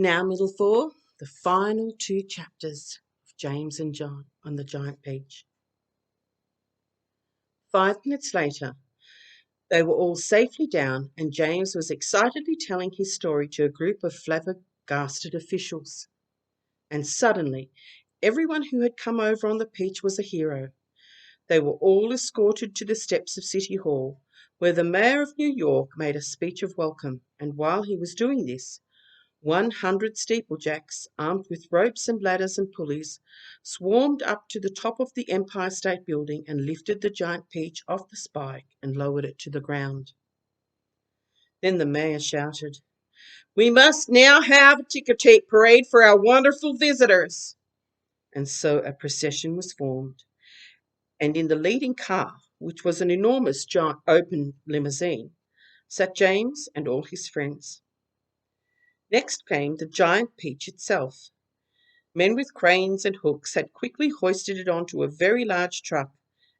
Now, middle four, the final two chapters of James and John on the giant peach. 5 minutes later, they were all safely down, and James was excitedly telling his story to a group of flabbergasted officials. And suddenly, everyone who had come over on the peach was a hero. They were all escorted to the steps of City Hall, where the Mayor of New York made a speech of welcome, and while he was doing this, 100 steeplejacks, armed with ropes and ladders and pulleys, swarmed up to the top of the Empire State Building and lifted the giant peach off the spike and lowered it to the ground. Then the mayor shouted, "We must now have a ticker-tape parade for our wonderful visitors." And so a procession was formed, and in the leading car, which was an enormous giant open limousine, sat James and all his friends. Next came the giant peach itself. Men with cranes and hooks had quickly hoisted it onto a very large truck,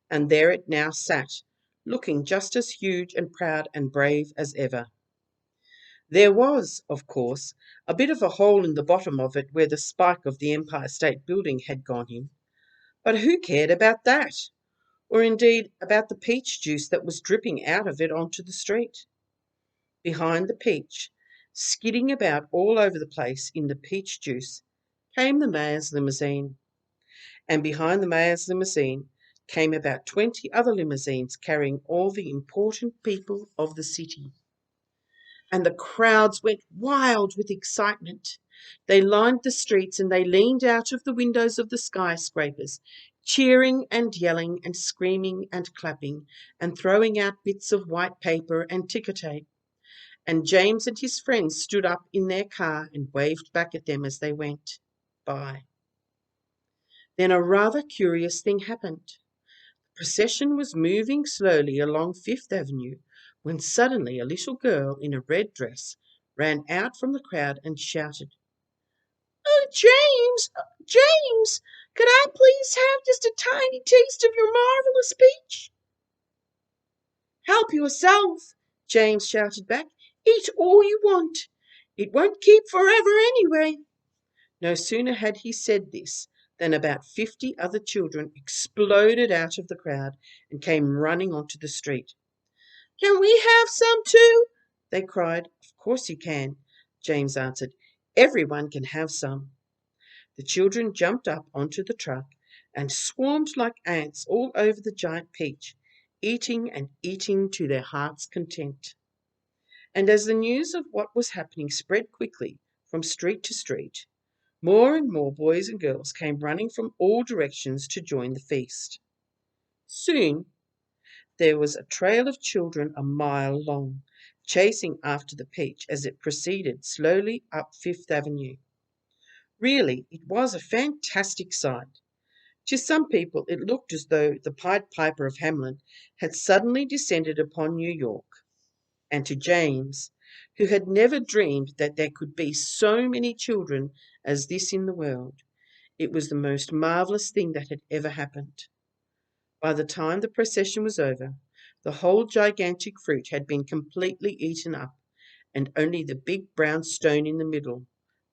and there it now sat, looking just as huge and proud and brave as ever. There was, of course, a bit of a hole in the bottom of it where the spike of the Empire State Building had gone in, but who cared about that? Or indeed about the peach juice that was dripping out of it onto the street? Behind the peach, skidding about all over the place in the peach juice, came the mayor's limousine. And behind the mayor's limousine came about 20 other limousines carrying all the important people of the city. And the crowds went wild with excitement. They lined the streets and they leaned out of the windows of the skyscrapers, cheering and yelling and screaming and clapping and throwing out bits of white paper and ticker tape. And James and his friends stood up in their car and waved back at them as they went by. Then a rather curious thing happened. The procession was moving slowly along Fifth Avenue when suddenly a little girl in a red dress ran out from the crowd and shouted, "Oh, James, James, could I please have just a tiny taste of your marvelous peach?" "Help yourself," James shouted back. "Eat all you want. It won't keep forever anyway." No sooner had he said this than about 50 other children exploded out of the crowd and came running onto the street. "Can we have some too?" they cried. "Of course you can," James answered. "Everyone can have some." The children jumped up onto the truck and swarmed like ants all over the giant peach, eating and eating to their heart's content. And as the news of what was happening spread quickly from street to street, more and more boys and girls came running from all directions to join the feast. Soon there was a trail of children a mile long, chasing after the peach as it proceeded slowly up Fifth Avenue. Really, it was a fantastic sight. To some people, it looked as though the Pied Piper of Hamelin had suddenly descended upon New York. And to James, who had never dreamed that there could be so many children as this in the world, it was the most marvellous thing that had ever happened. By the time the procession was over, the whole gigantic fruit had been completely eaten up, and only the big brown stone in the middle,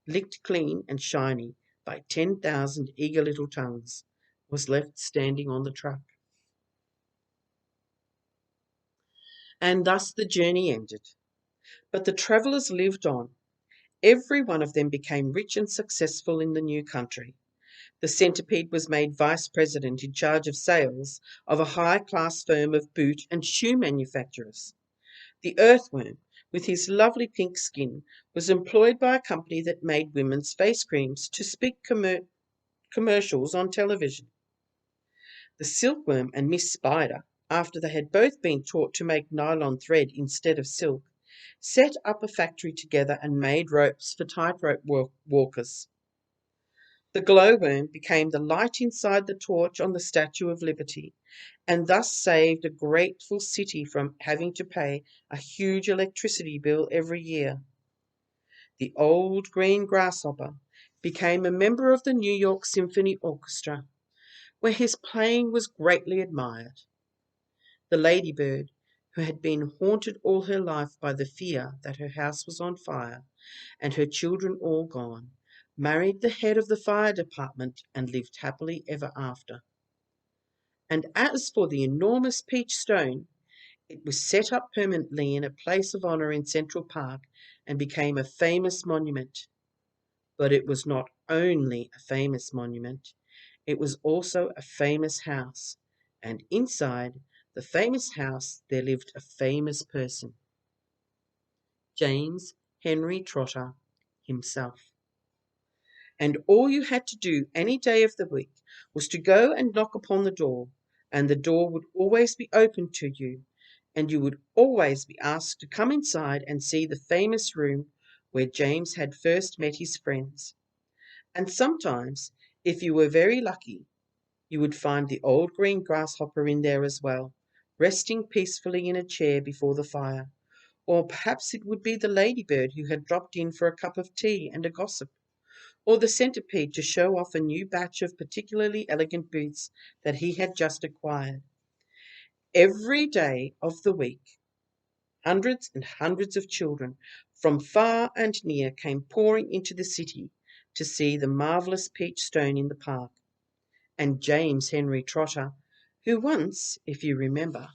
licked clean and shiny by 10,000 eager little tongues, was left standing on the truck. And thus the journey ended. But the travellers lived on. Every one of them became rich and successful in the new country. The centipede was made vice president in charge of sales of a high-class firm of boot and shoe manufacturers. The earthworm, with his lovely pink skin, was employed by a company that made women's face creams to speak commercials on television. The silkworm and Miss Spider, after they had both been taught to make nylon thread instead of silk, set up a factory together and made ropes for tightrope walkers. The glowworm became the light inside the torch on the Statue of Liberty, and thus saved a grateful city from having to pay a huge electricity bill every year. The old green grasshopper became a member of the New York Symphony Orchestra, where his playing was greatly admired. The ladybird, who had been haunted all her life by the fear that her house was on fire and her children all gone, married the head of the fire department and lived happily ever after. And as for the enormous peach stone, it was set up permanently in a place of honour in Central Park and became a famous monument. But it was not only a famous monument, it was also a famous house, and inside the famous house there lived a famous person, James Henry Trotter himself. And all you had to do any day of the week was to go and knock upon the door, and the door would always be open to you, and you would always be asked to come inside and see the famous room where James had first met his friends. And sometimes, if you were very lucky, you would find the old green grasshopper in there as well, resting peacefully in a chair before the fire. Or perhaps it would be the ladybird who had dropped in for a cup of tea and a gossip, or the centipede to show off a new batch of particularly elegant boots that he had just acquired. Every day of the week, hundreds and hundreds of children from far and near came pouring into the city to see the marvellous peach stone in the park. And James Henry Trotter, who once, if you remember,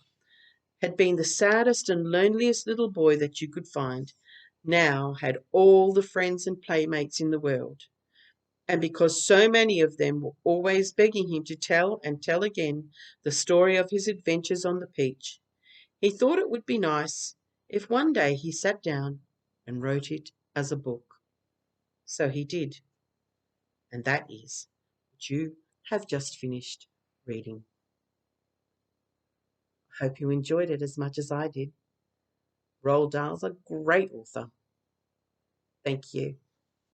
had been the saddest and loneliest little boy that you could find, now had all the friends and playmates in the world. And because so many of them were always begging him to tell and tell again the story of his adventures on the peach, he thought it would be nice if one day he sat down and wrote it as a book. So he did, and that is what you have just finished reading. I hope you enjoyed it as much as I did. Roald Dahl's a great author. Thank you.